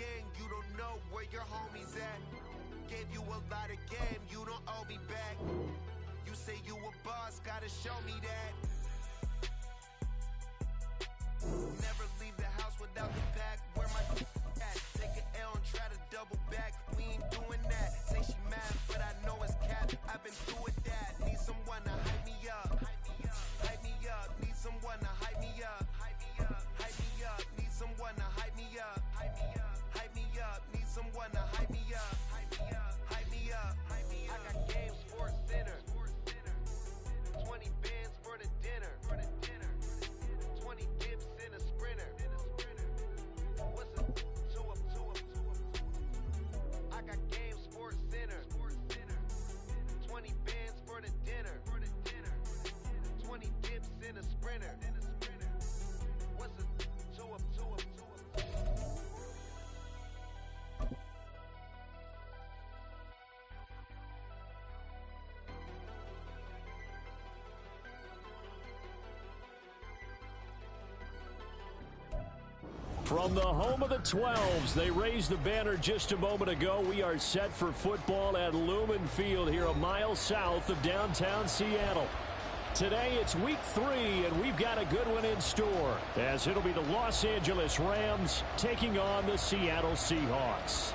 gang, you don't know where your homies at. Gave you a lot of game, you don't owe me back. You say you a boss, gotta show me that. Never leave the house without the pack. Where my at? Take an L and try to double back. We ain't doing that. Say she mad, but I know it's cap. I've been through with that. Need someone to hype me up. Hype me up. Need someone to hype me up. Hype me up. Hype me up. Need someone to hype me up. Hype me up. Hype me up. Need someone to hype me up. Hype me up. Hype me up. Hype me up. I got game sports center. 20 bands for the dinner. 20 dips in a sprinter. What's a 2 up, 2 up, 2 up? I got game sports center. 20 bands for the dinner. 20 dips in a sprinter. What's a 2 up, 2 up, 2 up? From the home of the 12s, they raised the banner just a moment ago. We are set for football at Lumen Field here a mile south of downtown Seattle. Today it's week 3, and we've got a good one in store, as it'll be the Los Angeles Rams taking on the Seattle Seahawks.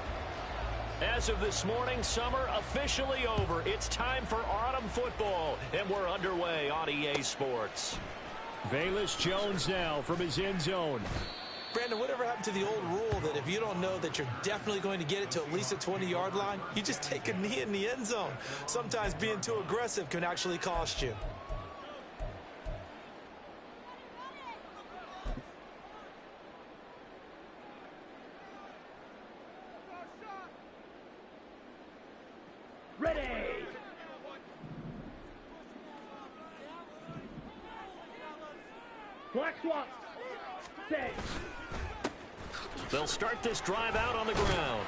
As of this morning, summer officially over. It's time for autumn football, and we're underway on EA Sports. Velus Jones now from his end zone. Brandon, whatever happened to the old rule that if you don't know that you're definitely going to get it to at least a 20-yard line, you just take a knee in the end zone? Sometimes being too aggressive can actually cost you. Ready! Black swap. Set. They'll start this drive out on the ground.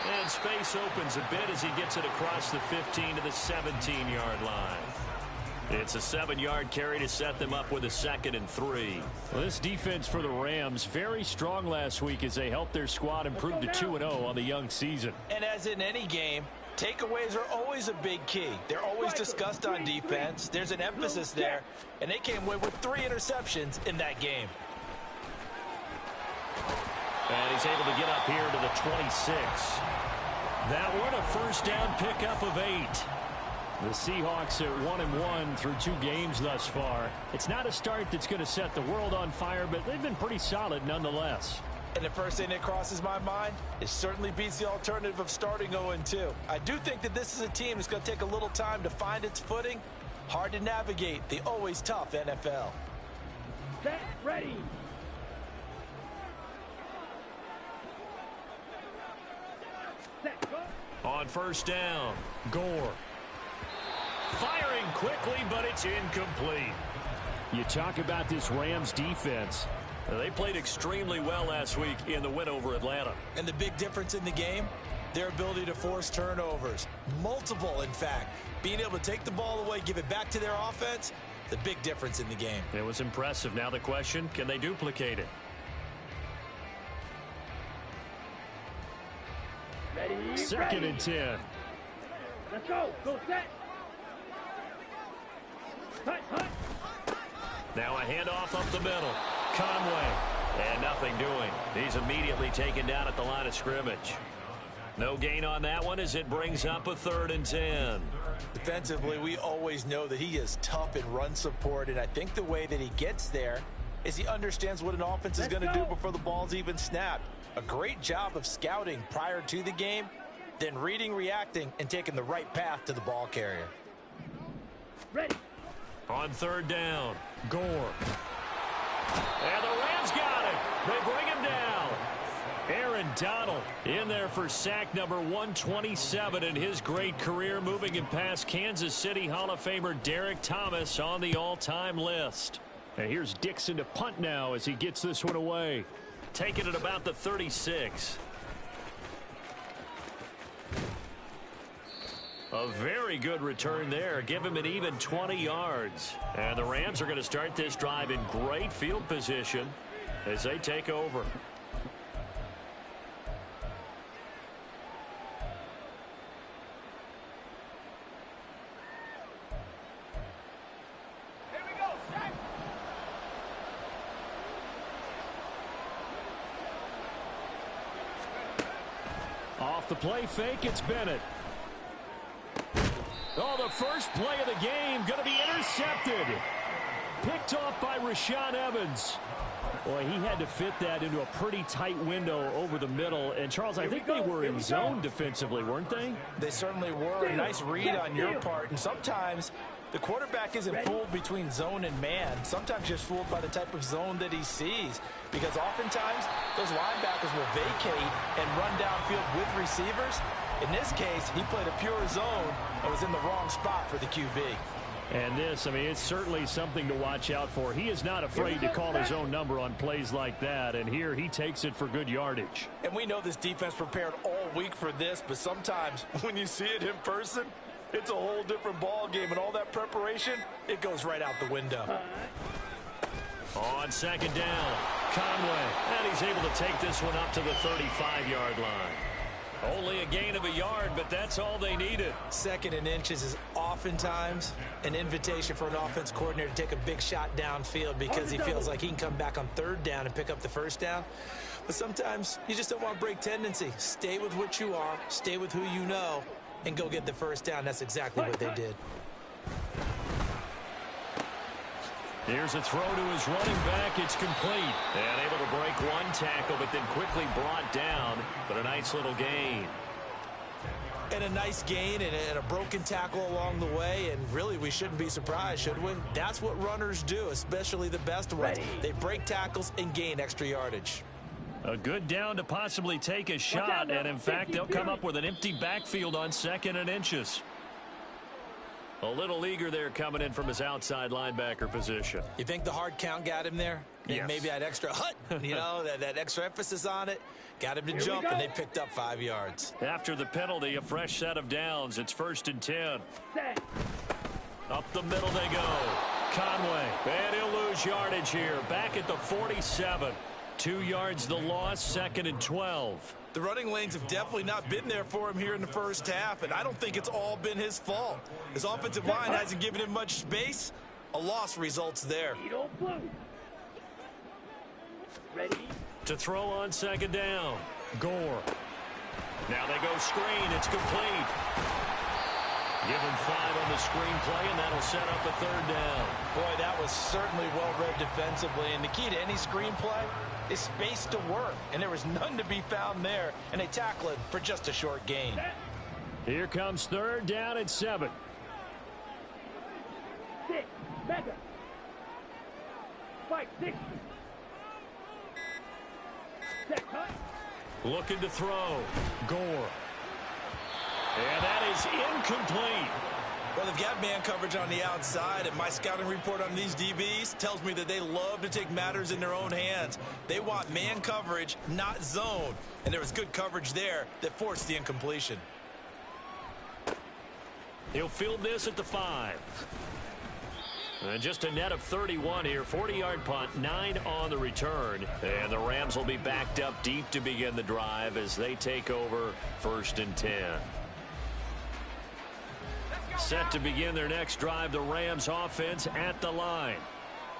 And space opens a bit as he gets it across the 15 to the 17-yard line. It's a 7-yard carry to set them up with a 2nd and 3. Well, this defense for the Rams, very strong last week as they helped their squad improve to 2-0 on the young season. And as in any game, takeaways are always a big key. They're always discussed on defense. There's an emphasis there, and they came away with 3 interceptions in that game. And he's able to get up here to the 26. That one a first down pickup of 8. The Seahawks at 1-1 through 2 games thus far. It's not a start that's going to set the world on fire, but they've been pretty solid nonetheless. And the first thing that crosses my mind, it certainly beats the alternative of starting 0-2. I do think that this is a team that's going to take a little time to find its footing. Hard to navigate the always tough NFL. Set, ready. Set, go. On first down, Gore. Firing quickly, but it's incomplete. You talk about this Rams defense. They played extremely well last week in the win over Atlanta. And the big difference in the game, their ability to force turnovers. Multiple, in fact. Being able to take the ball away, give it back to their offense, the big difference in the game. It was impressive. Now the question, can they duplicate it? Ready, 2nd and 10. Let's go. Go set. Hut, hut. Now a handoff up the middle. Conway. And nothing doing. He's immediately taken down at the line of scrimmage. No gain on that one as it brings up a 3rd and 10. Defensively, we always know that he is tough in run support, and I think the way that he gets there is he understands what an offense is going to do before the ball's even snapped. A great job of scouting prior to the game, then reading, reacting, and taking the right path to the ball carrier. Ready. On 3rd down, Gore. And the Rams got it. They bring him down. Aaron Donald in there for sack number 127 in his great career, moving him past Kansas City Hall of Famer Derek Thomas on the all-time list. And here's Dixon to punt now as he gets this one away. Taking it about the 36. A very good return there. Give him an even 20 yards. And the Rams are going to start this drive in great field position as they take over. Off the play fake, it's Bennett. Oh, the first play of the game going to be intercepted. Picked off by Rashaan Evans. Boy, he had to fit that into a pretty tight window over the middle. And, Charles, I think they were in zone defensively, weren't they? They certainly were. A nice read on your part. And sometimes the quarterback isn't fooled between zone and man. Sometimes just fooled by the type of zone that he sees. Because oftentimes, those linebackers will vacate and run downfield with receivers. In this case, he played a pure zone and was in the wrong spot for the QB. And this, I mean, it's certainly something to watch out for. He is not afraid to call his own number on plays like that, and here he takes it for good yardage. And we know this defense prepared all week for this, but sometimes when you see it in person, it's a whole different ball game, and all that preparation, it goes right out the window. On second down, Conway, and he's able to take this one up to the 35-yard line. Only a gain of a yard, but that's all they needed. Second and inches is oftentimes an invitation for an offense coordinator to take a big shot downfield because he feels like he can come back on third down and pick up the first down. But sometimes you just don't want to break tendency. Stay with what you are, stay with who you know, and go get the first down. That's exactly what they did. Here's a throw to his running back. It's complete. And able to break one tackle, but then quickly brought down. But a nice little gain. And a nice gain and a broken tackle along the way. And really, we shouldn't be surprised, should we? That's what runners do, especially the best ones. They break tackles and gain extra yardage. A good down to possibly take a shot. And, in fact, they'll come up with an empty backfield on second and inches. A little eager there coming in from his outside linebacker position. You think the hard count got him there? Yes. And maybe that extra that extra emphasis on it got him to jump, and they picked up 5 yards. After the penalty, a fresh set of downs. It's 1st and 10. Up the middle they go. Conway, and he'll lose yardage here. Back at the 47. 2 yards the loss, 2nd and 12. The running lanes have definitely not been there for him here in the first half, and I don't think it's all been his fault. His offensive line hasn't given him much space. A loss results there. Ready? To throw on second down. Gore. Now they go screen. It's complete. Give him 5 on the screenplay, and that'll set up a 3rd down. Boy, that was certainly well read defensively, and the key to any screenplay is space to work, and there was none to be found there, and they tackle it for just a short gain. Here comes 3rd down and 7. 6, mega. 5, 6. Set, cut. Looking to throw. Gore. And that is incomplete. Well, they've got man coverage on the outside, and my scouting report on these DBs tells me that they love to take matters in their own hands. They want man coverage, not zone. And there was good coverage there that forced the incompletion. He'll field this at the 5. And just a net of 31 here. 40-yard punt, 9 on the return. And the Rams will be backed up deep to begin the drive as they take over 1st and 10. Set to begin their next drive, the Rams offense at the line.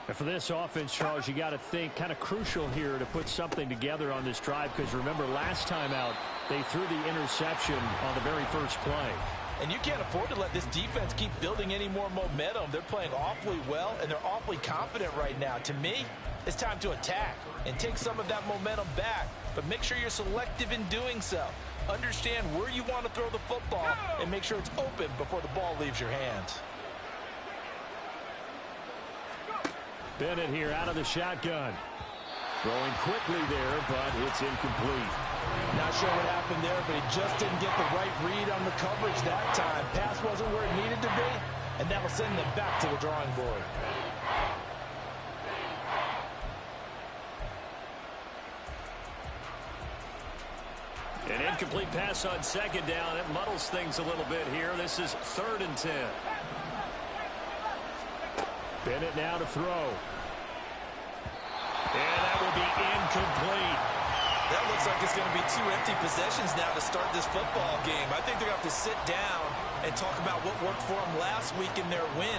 And for this offense, Charles, you got to think kind of crucial here to put something together on this drive, because remember last time out they threw the interception on the very first play. And you can't afford to let this defense keep building any more momentum. They're playing awfully well, and they're awfully confident right now. To me, it's time to attack and take some of that momentum back, but make sure you're selective in doing so. Understand where you want to throw the football and make sure it's open before the ball leaves your hands. Bennett here out of the shotgun. Throwing quickly there, but it's incomplete. Not sure what happened there, but he just didn't get the right read on the coverage that time. Pass wasn't where it needed to be, and that will send them back to the drawing board. An incomplete pass on second down. It muddles things a little bit here. This is 3rd and 10. Bennett now to throw. And that will be incomplete. That looks like it's going to be 2 empty possessions now to start this football game. I think they're going to have to sit down and talk about what worked for them last week in their win.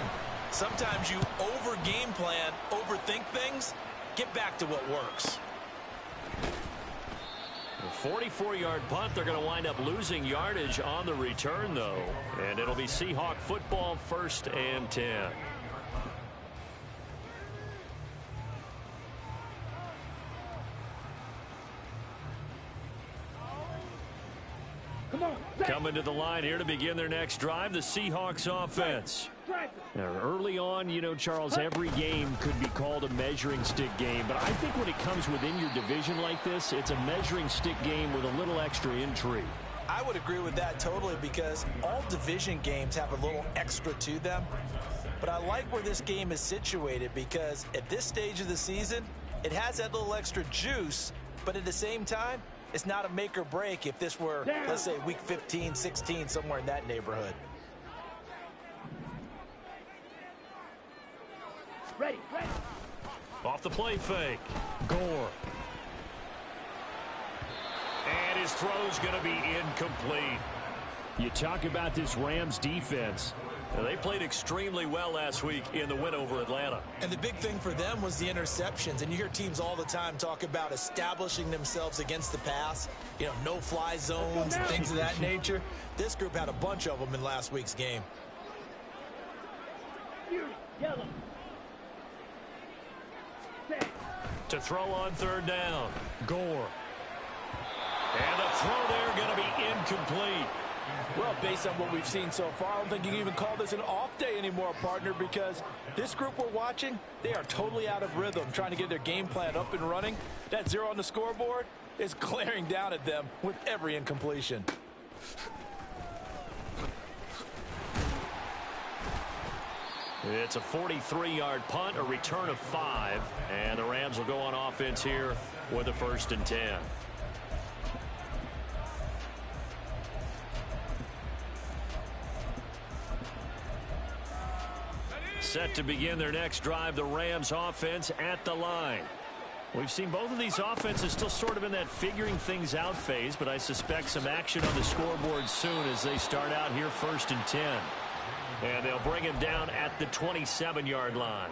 Sometimes you over-game plan, overthink things. Get back to what works. A 44-yard punt. They're going to wind up losing yardage on the return, though. And it'll be Seahawk football, 1st and 10. Coming to the line here to begin their next drive, the Seahawks offense. Now, early on, you know, Charles, every game could be called a measuring stick game. But I think when it comes within your division like this, it's a measuring stick game with a little extra intrigue. I would agree with that totally, because all division games have a little extra to them. But I like where this game is situated, because at this stage of the season, it has that little extra juice, but at the same time, it's not a make or break if this were, let's say, week 15, 16, somewhere in that neighborhood. Ready. Off the play fake. Gore. And his throw's going to be incomplete. You talk about this Rams defense. They played extremely well last week in the win over Atlanta. And the big thing for them was the interceptions. And you hear teams all the time talk about establishing themselves against the pass. You know, no-fly zones and things of that nature. This group had a bunch of them in last week's game. Yellow. To throw on 3rd down. Gore. And the throw there going to be incomplete. Well, based on what we've seen so far, I don't think you can even call this an off day anymore, partner, because this group we're watching, they are totally out of rhythm, trying to get their game plan up and running. That 0 on the scoreboard is glaring down at them with every incompletion. It's a 43-yard punt, a return of 5, and the Rams will go on offense here with a 1st and 10. Set to begin their next drive, the Rams offense at the line. We've seen both of these offenses still sort of in that figuring things out phase, but I suspect some action on the scoreboard soon as they start out here 1st and 10. And they'll bring him down at the 27-yard line.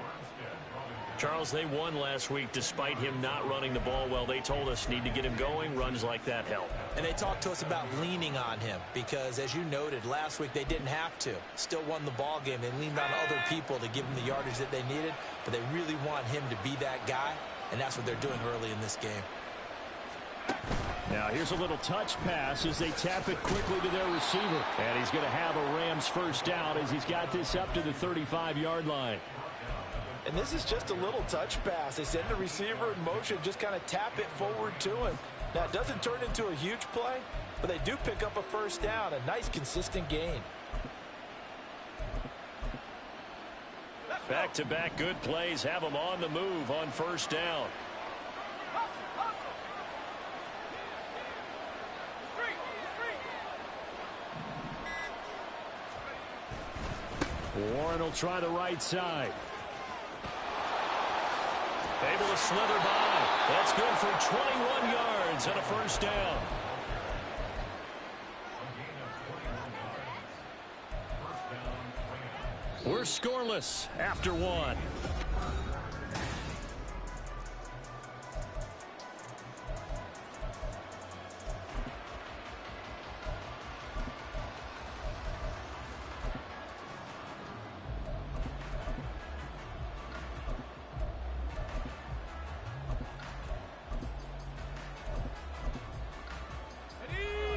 Charles, they won last week despite him not running the ball well. They told us need to get him going. Runs like that help. And they talked to us about leaning on him because, as you noted, last week they didn't have to. Still won the ball game. They leaned on other people to give them the yardage that they needed, but they really want him to be that guy, and that's what they're doing early in this game. Now here's a little touch pass as they tap it quickly to their receiver. And he's going to have a Rams 1st down as he's got this up to the 35-yard line. And this is just a little touch pass. They send the receiver in motion, just kind of tap it forward to him. Now, it doesn't turn into a huge play, but they do pick up a 1st down, a nice, consistent gain. Back-to-back good plays have them on the move on 1st down. Warren will try the right side. Able to slither by. That's good for 21 yards and a 1st down. We're scoreless after 1.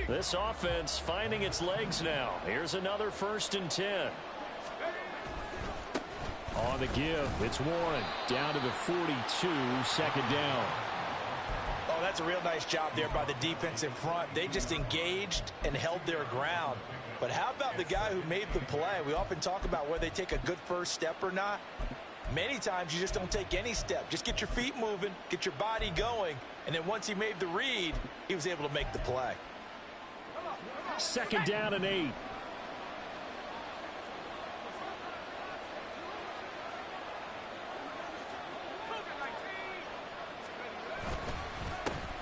This offense finding its legs now. Here's another 1st and 10. On the give, it's Warren down to the 42, 2nd down. Oh, that's a real nice job there by the defense in front. They just engaged and held their ground. But how about the guy who made the play? We often talk about whether they take a good first step or not. Many times you just don't take any step. Just get your feet moving, get your body going, and then once he made the read, he was able to make the play. 2nd down and 8.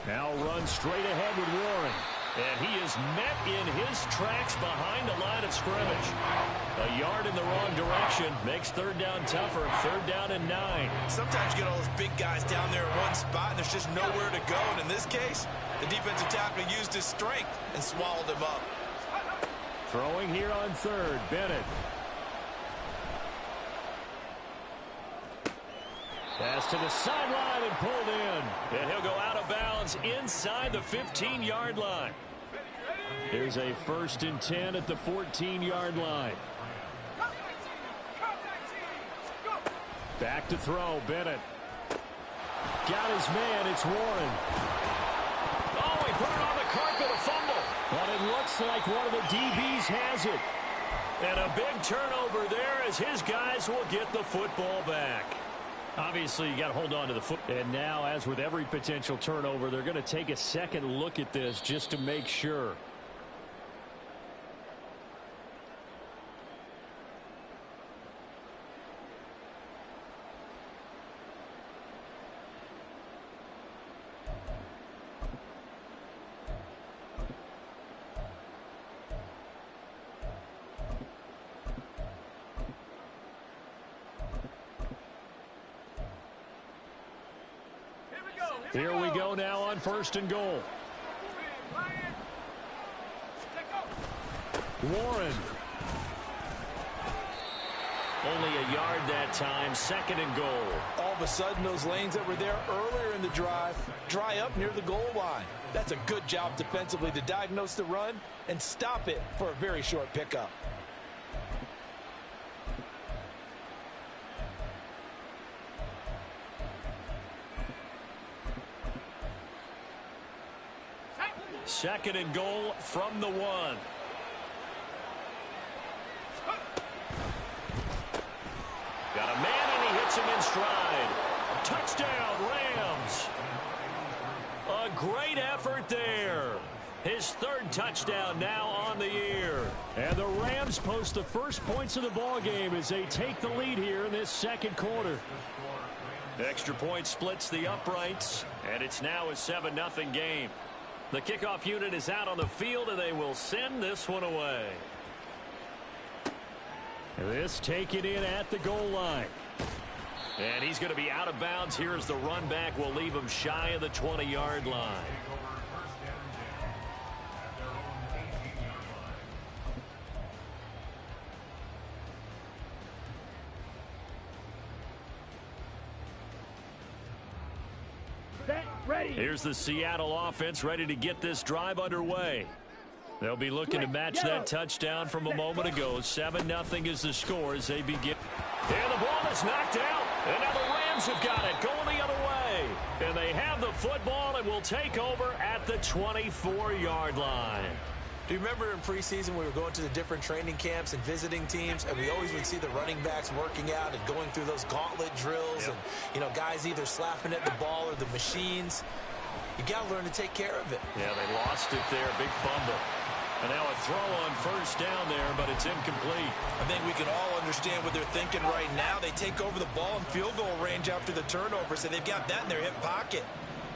Now run straight ahead with Warren. And he is met in his tracks behind the line of scrimmage. A yard in the wrong direction makes third down tougher. Third down and 9. Sometimes you get all those big guys down there in one spot, and there's just nowhere to go. And in this case, the defensive tackle used his strength and swallowed him up. Throwing here on third, Bennett. Pass to the sideline and pulled in. And he'll go out of bounds inside the 15-yard line. Here's a 1st and 10 at the 14-yard line. Back to throw, Bennett. Got his man, it's Warren. Oh, he put it on the carpet, a fumble. But it looks like one of the DBs has it. And a big turnover there as his guys will get the football back. Obviously, you got to hold on to the foot. And now, as with every potential turnover, they're going to take a second look at this just to make sure. Here we go now on 1st and goal. Warren. Only a yard that time. 2nd and goal. All of a sudden, those lanes that were there earlier in the drive dry up near the goal line. That's a good job defensively to diagnose the run and stop it for a very short pickup. Second and goal from the 1. Got a man and he hits him in stride. Touchdown, Rams. A great effort there. His 3rd touchdown now on the year. And the Rams post the first points of the ball game as they take the lead here in this 2nd quarter. Extra point splits the uprights, and it's now a 7-0 game. The kickoff unit is out on the field, and they will send this one away. This taken in at the goal line. And he's going to be out of bounds here as the run back will leave him shy of the 20-yard line. Here's the Seattle offense ready to get this drive underway. They'll be looking to match that touchdown from a moment ago. 7-0 is the score as they begin. And the ball is knocked out. And now the Rams have got it going the other way. And they have the football and will take over at the 24-yard line. Do you remember in preseason we were going to the different training camps and visiting teams, and we always would see the running backs working out and going through those gauntlet drills, and, you know, guys either slapping at the ball or the machines. You got to learn to take care of it. Yeah, they lost it there. Big fumble. And now a throw on 1st down there, but it's incomplete. I think we can all understand what they're thinking right now. They take over the ball in field goal range after the turnover, so they've got that in their hip pocket.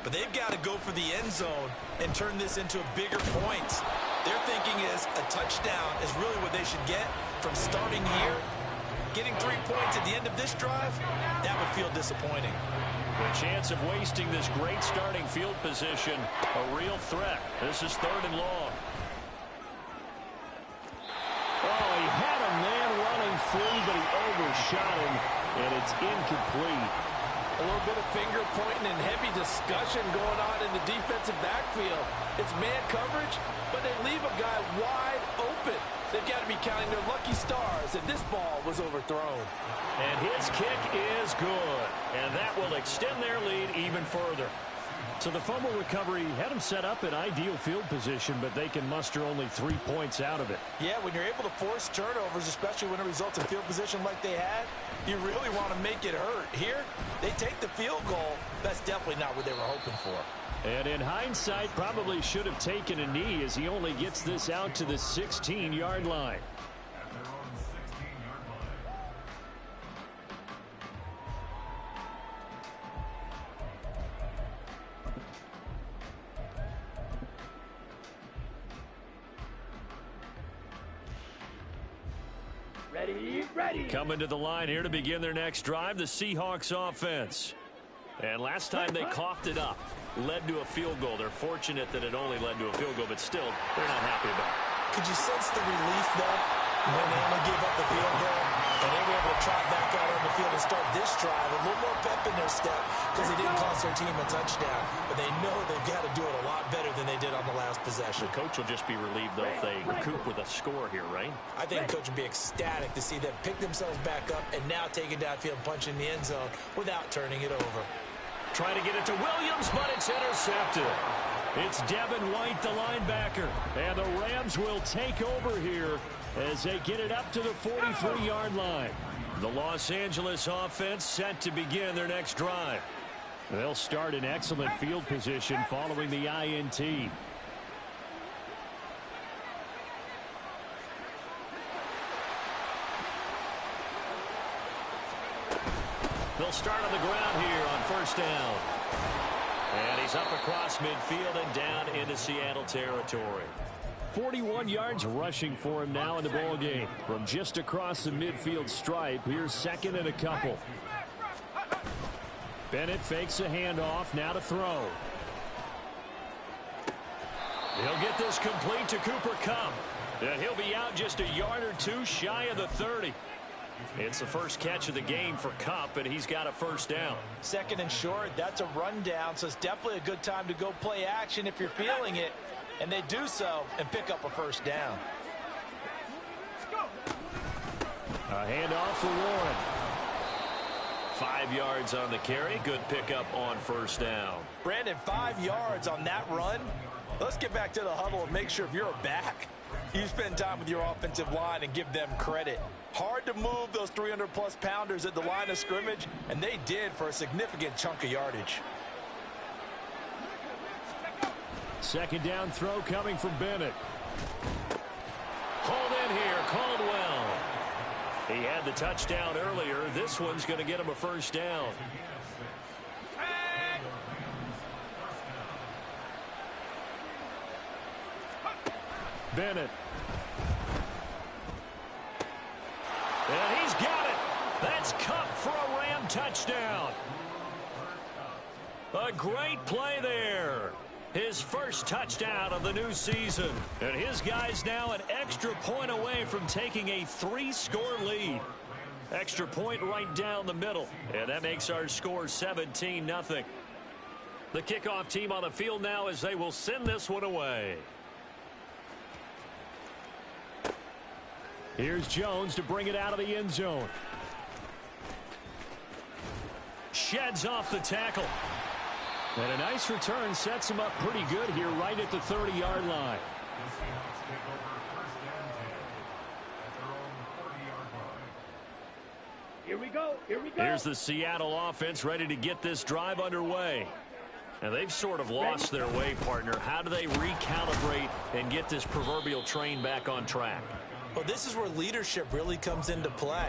But they've got to go for the end zone and turn this into bigger points. Their thinking is a touchdown is really what they should get from starting here. Getting 3 points at the end of this drive, that would feel disappointing. The chance of wasting this great starting field position, a real threat. This is 3rd and long. Oh, he had a man running free, but he overshot him, and it's incomplete. A little bit of finger pointing and heavy discussion going on in the defensive backfield. It's man coverage, but they leave a guy wide open. They've got to be counting their lucky stars that this ball was overthrown. And his kick is good, and that will extend their lead even further. So the fumble recovery had them set up in ideal field position, but they can muster only 3 points out of it. Yeah, when you're able to force turnovers, especially when it results in field position like they had, you really want to make it hurt. Here, they take the field goal. That's definitely not what they were hoping for. And in hindsight, probably should have taken a knee as he only gets this out to the 16-yard line. Ready, ready. Coming to the line here to begin their next drive, the Seahawks offense. And last time they coughed it up, led to a field goal. They're fortunate that it only led to a field goal, but still, they're not happy about it. Could you sense the relief, though, when they only gave up the field goal and they were able to trot back out on the field and start this drive? A little more pep in their step because they didn't cost their team a touchdown, but they know they've got to do it a lot better than they did on the last possession. The coach will just be relieved, though, if they recoup with a score here, right? I think the coach would be ecstatic to see them pick themselves back up and now take it downfield and punch in the end zone without turning it over. Trying to get it to Williams, but it's intercepted. It's Devin White, the linebacker. And the Rams will take over here as they get it up to the 43-yard line. The Los Angeles offense set to begin their next drive. They'll start in excellent field position following the INT. They'll start on the ground here on first down. And he's up across midfield and down into Seattle territory. 41 yards rushing for him now in the ball game. From just across the midfield stripe, here's second and a couple. Bennett fakes a handoff, now to throw. He'll get this complete to Cooper Kupp. And he'll be out just a yard or two shy of the 30. It's the first catch of the game for Kupp, and he's got a first down. Second and short, that's a rundown, so it's definitely a good time to go play action if you're feeling it. And they do so and pick up a first down. A handoff for Warren. 5 yards on the carry. Good pickup on first down. Brandon, 5 yards on that run. Let's get back to the huddle and make sure if you're a back, you spend time with your offensive line and give them credit. Hard to move those 300-plus pounders at the line of scrimmage, and they did for a significant chunk of yardage. Second down throw coming from Bennett. Hold in here, Caldwell. He had the touchdown earlier. This one's going to get him a first down. Bennett. And he's got it. That's Kupp for a Ram touchdown. A great play there. His first touchdown of the new season. And his guys now an extra point away from taking a 3-score lead. Extra point right down the middle. And that makes our score 17-0. The kickoff team on the field now as they will send this one away. Here's Jones to bring it out of the end zone. Sheds off the tackle. And a nice return sets him up pretty good here right at the 30-yard line. Here we go. Here we go. Here's the Seattle offense ready to get this drive underway. And they've sort of lost their way, partner. How do they recalibrate and get this proverbial train back on track? Well, this is where leadership really comes into play.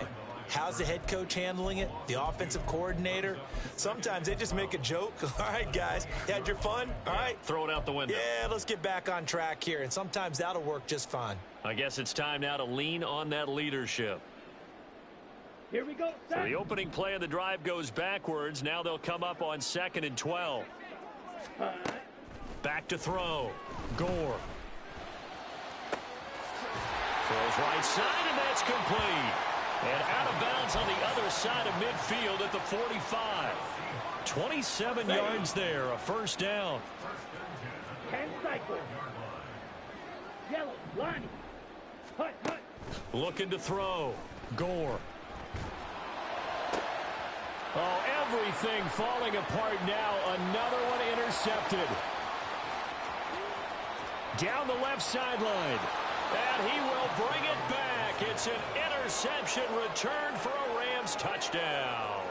How's the head coach handling it? The offensive coordinator? Sometimes they just make a joke. All right, guys, you had your fun? All right. Throw it out the window. Yeah, let's get back on track here. And sometimes that'll work just fine. I guess it's time now to lean on that leadership. Here we go. So the opening play of the drive goes backwards. Now they'll come up on 2nd and 12. Back to throw. Gore. Throws right side, and that's complete. And out of bounds on the other side of midfield at the 45. 27 yards there, a first down. 10 cycles. Yellow, Lonnie. Hut, hut. Looking to throw. Gore. Oh, everything falling apart now. Another one intercepted. Down the left sideline. And he will bring it back. It's an interception return for a Rams touchdown.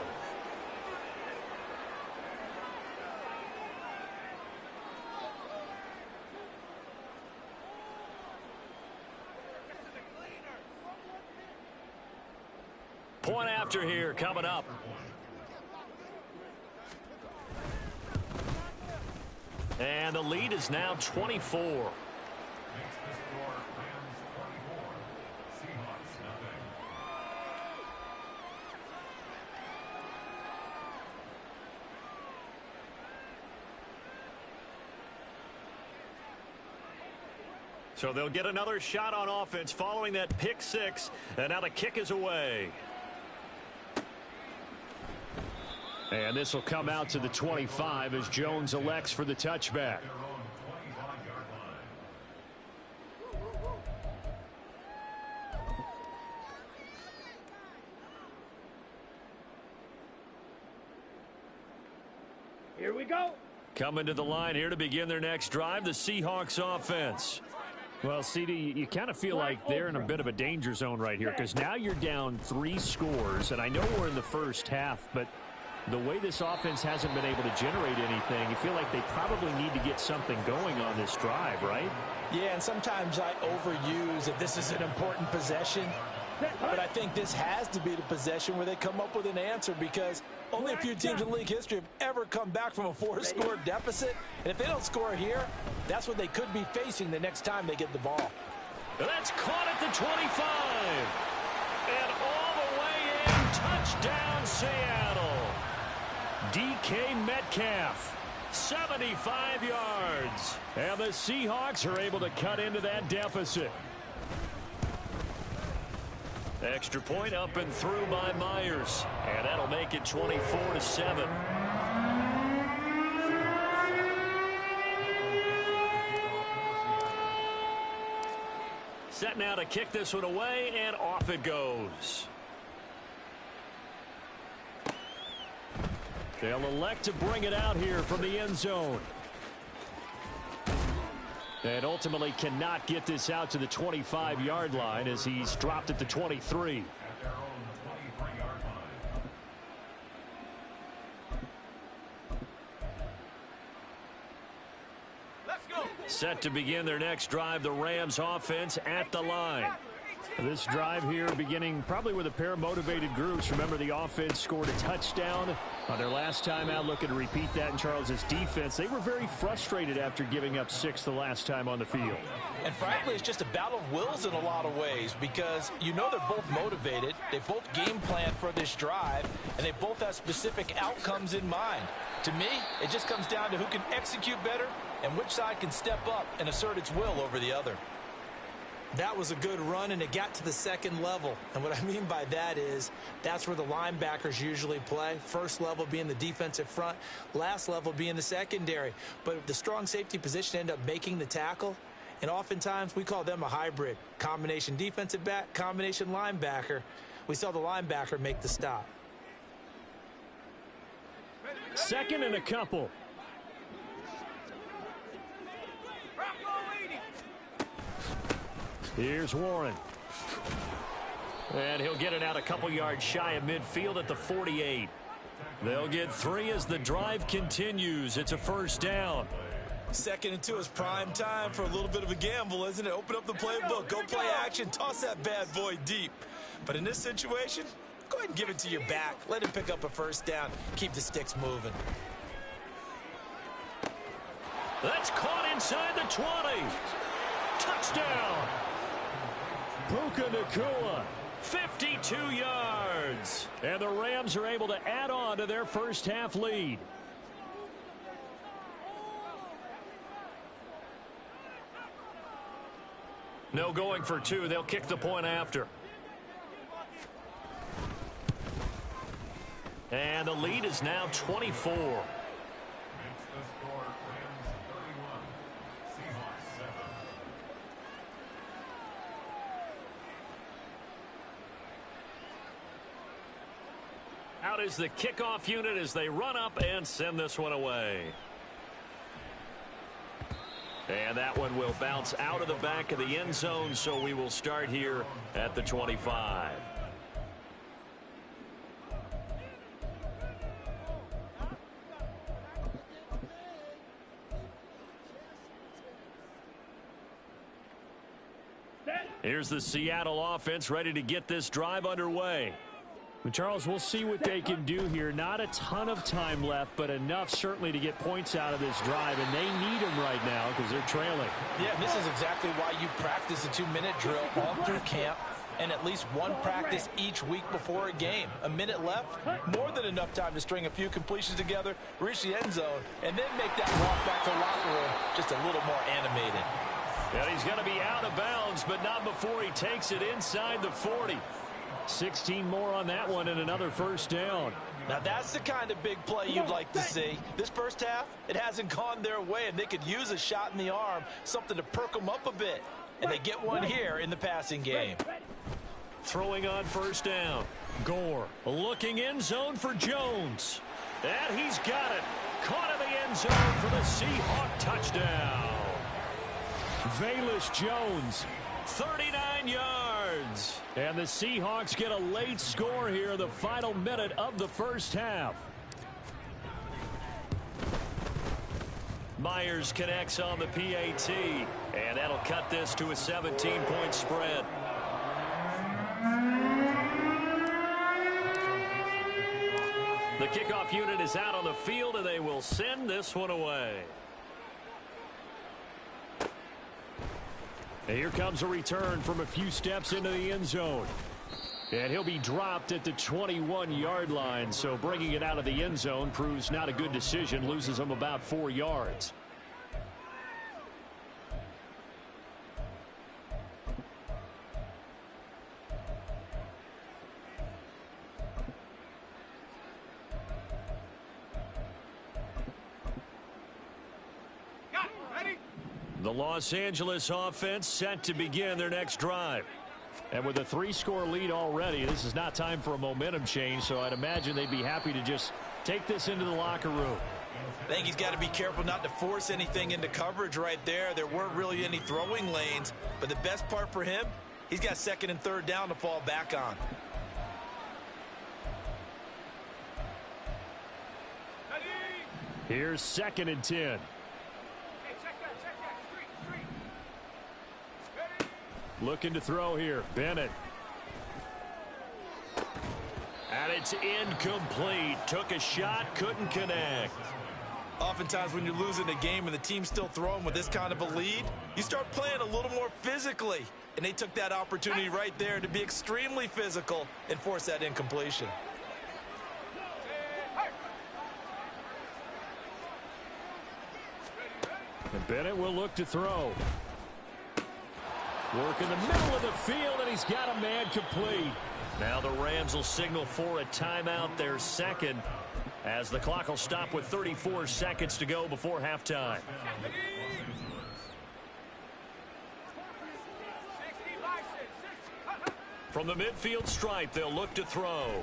Point after here coming up. And the lead is now 24. So they'll get another shot on offense following that pick six, and now the kick is away. And this will come out to the 25 as Jones elects for the touchback. Here we go. Coming to the line here to begin their next drive, the Seahawks offense. Well, CD, you kind of feel like they're in a bit of a danger zone right here because now you're down 3 scores, and I know we're in the first half, but the way this offense hasn't been able to generate anything, you feel like they probably need to get something going on this drive, right? Yeah, and sometimes I overuse that this is an important possession, but I think this has to be the possession where they come up with an answer because only a few teams in league history have ever come back from a 4-score deficit. And if they don't score here, that's what they could be facing the next time they get the ball. That's caught at the 25. And all the way in, touchdown Seattle. DK Metcalf, 75 yards. And the Seahawks are able to cut into that deficit. Extra point up and through by Myers. And that'll make it 24-7. Set now to kick this one away, and off it goes. They'll elect to bring it out here from the end zone. And ultimately cannot get this out to the 25-yard line as he's dropped at the 23. Let's go. Set to begin their next drive, the Rams offense at the line. This drive here beginning probably with a pair of motivated groups. Remember, the offense scored a touchdown on their last time out. Looking to repeat that in Charles's defense. They were very frustrated after giving up 6 the last time on the field. And frankly, it's just a battle of wills in a lot of ways because you know they're both motivated. They both game plan for this drive, and they both have specific outcomes in mind. To me, it just comes down to who can execute better and which side can step up and assert its will over the other. That was a good run, and it got to the second level. And what I mean by that is that's where the linebackers usually play. First level being the defensive front, last level being the secondary. But the strong safety position ended up making the tackle, and oftentimes we call them a hybrid. Combination defensive back, combination linebacker. We saw the linebacker make the stop. Second and a couple. Here's Warren. And he'll get it out a couple yards shy of midfield at the 48. They'll get 3 as the drive continues. It's a first down. 2nd and 2 is prime time for a little bit of a gamble, isn't it? Open up the playbook, go play action, toss that bad boy deep. But in this situation, go ahead and give it to your back. Let him pick up a first down. Keep the sticks moving. That's caught inside the 20. Touchdown. Puka Nacua, 52 yards. And the Rams are able to add on to their first half lead. No going for 2. They'll kick the point after. And the lead is now 24. Out is the kickoff unit as they run up and send this one away. And that one will bounce out of the back of the end zone, so we will start here at the 25. Here's the Seattle offense ready to get this drive underway. But Charles, we'll see what they can do here. Not a ton of time left, but enough certainly to get points out of this drive, and they need them right now because they're trailing. Yeah, this is exactly why you practice a 2-minute drill all through camp and at least one practice each week before a game. A minute left, more than enough time to string a few completions together, reach the end zone, and then make that walk back to the locker room just a little more animated. And he's going to be out of bounds, but not before he takes it inside the 40. 16 more on that one and another first down. Now that's the kind of big play you'd like to see. This first half, it hasn't gone their way, and they could use a shot in the arm, something to perk them up a bit. And they get one here in the passing game. Throwing on first down. Gore looking end zone for Jones. And he's got it. Caught in the end zone for the Seahawk touchdown. Velus Jones, 39 yards. And the Seahawks get a late score here in the final minute of the first half. Myers connects on the PAT. And that'll cut this to a 17-point spread. The kickoff unit is out on the field, and they will send this one away. And here comes a return from a few steps into the end zone. And he'll be dropped at the 21-yard line, so bringing it out of the end zone proves not a good decision, loses him about 4 yards. The Los Angeles offense set to begin their next drive. And with a 3-score lead already, this is not time for a momentum change, so I'd imagine they'd be happy to just take this into the locker room. I think he's got to be careful not to force anything into coverage right there. There weren't really any throwing lanes, but the best part for him, he's got second and third down to fall back on. Here's 2nd and 10. Looking to throw here. Bennett. And it's incomplete. Took a shot, couldn't connect. Oftentimes when you're losing a game and the team's still throwing with this kind of a lead, you start playing a little more physically. And they took that opportunity right there to be extremely physical and force that incompletion. And Bennett will look to throw. Work in the middle of the field, and he's got a man complete. Now the Rams will signal for a timeout, their second, as the clock will stop with 34 seconds to go before halftime. From the midfield stripe, they'll look to throw.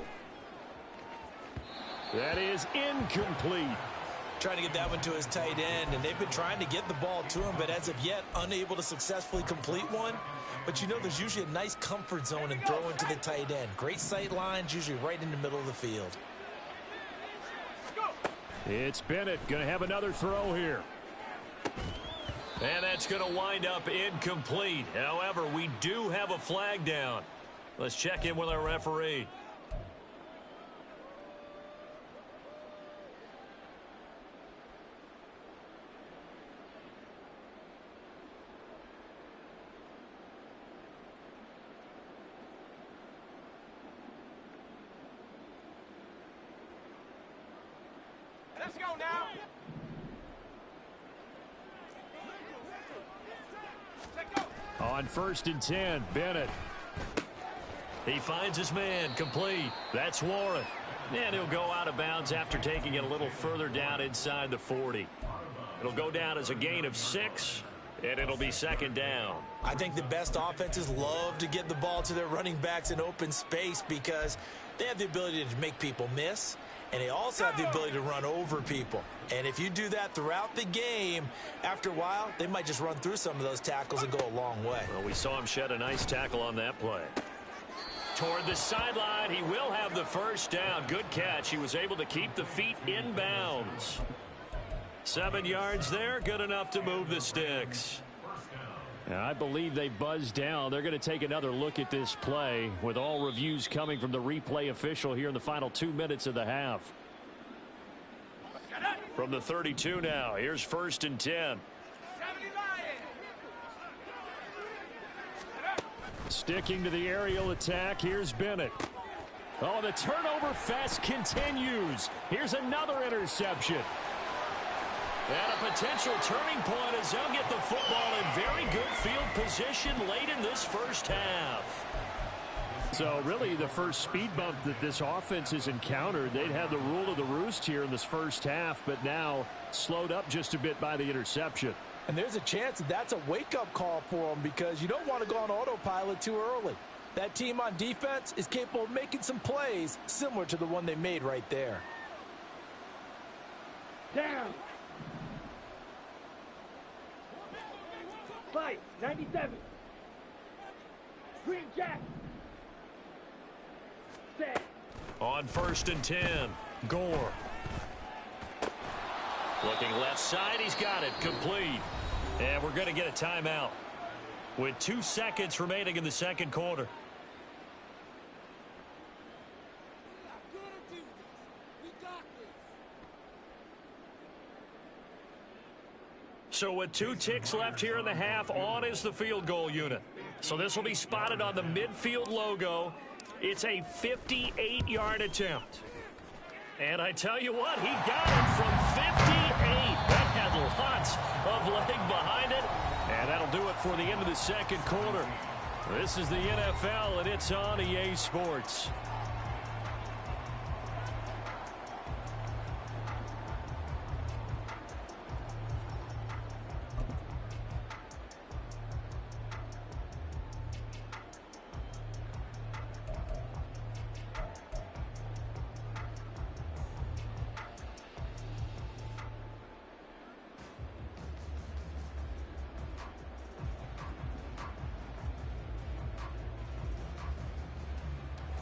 That is incomplete. Trying to get that one to his tight end, and they've been trying to get the ball to him, but as of yet, unable to successfully complete one. But you know there's usually a nice comfort zone in throwing to the tight end. Great sight lines, usually right in the middle of the field. It's Bennett going to have another throw here. And that's going to wind up incomplete. However, we do have a flag down. Let's check in with our referee. Let's go now. On 1st and 10, Bennett. He finds his man, complete. That's Warren. And he'll go out of bounds after taking it a little further down inside the 40. It'll go down as a gain of 6, and it'll be 2nd down. I think the best offenses love to get the ball to their running backs in open space because they have the ability to make people miss, and they also have the ability to run over people. And if you do that throughout the game, after a while, they might just run through some of those tackles and go a long way. Well, we saw him shed a nice tackle on that play. Toward the sideline, he will have the first down. Good catch. He was able to keep the feet in bounds. 7 yards there, good enough to move the sticks. Now, I believe they buzzed down. They're going to take another look at this play with all reviews coming from the replay official here in the final 2 minutes of the half. From the 32 now, here's 1st and 10. Sticking to the aerial attack, here's Bennett. Oh, the turnover fest continues. Here's another interception. And a potential turning point as they'll get the football in very good field position late in this first half. So really the first speed bump that this offense has encountered, they'd had the rule of the roost here in this first half, but now slowed up just a bit by the interception. And there's a chance that that's a wake-up call for them because you don't want to go on autopilot too early. That team on defense is capable of making some plays similar to the one they made right there. Down. Fight, 97. Green Jack. Set. On 1st and 10, Gore. Looking left side, he's got it, complete. And we're going to get a timeout with 2 seconds remaining in the second quarter. So with 2 ticks left here in the half, on is the field goal unit. So this will be spotted on the midfield logo. It's a 58-yard attempt. And I tell you what, he got it from 58. That had lots of leg behind it. And that'll do it for the end of the second quarter. This is the NFL, and it's on EA Sports.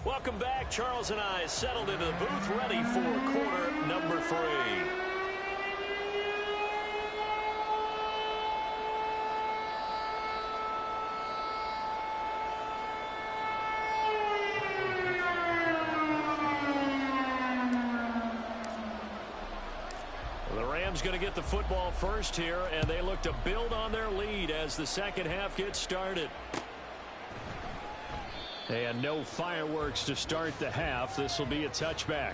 Welcome back. Charles and I settled into the booth, ready for quarter number 3. The Rams going to get the football first here, and they look to build on their lead as the second half gets started. And no fireworks to start the half. This will be a touchback.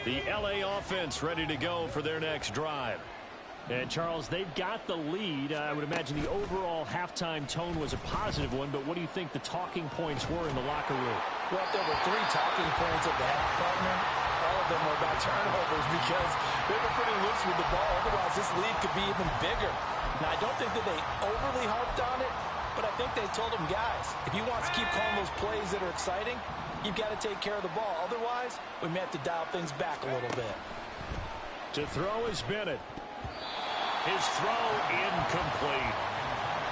The LA offense ready to go for their next drive. And, Charles, they've got the lead. I would imagine the overall halftime tone was a positive one, but what do you think the talking points were in the locker room? Well, if there were 3 talking points at the half, partner, all of them were about turnovers because they were pretty loose with the ball. Otherwise, this lead could be even bigger. Now, I don't think that they overly harped on it, but I think they told them, guys, if you want to keep calling those plays that are exciting, you've got to take care of the ball. Otherwise, we may have to dial things back a little bit. To throw is Bennett. His throw incomplete.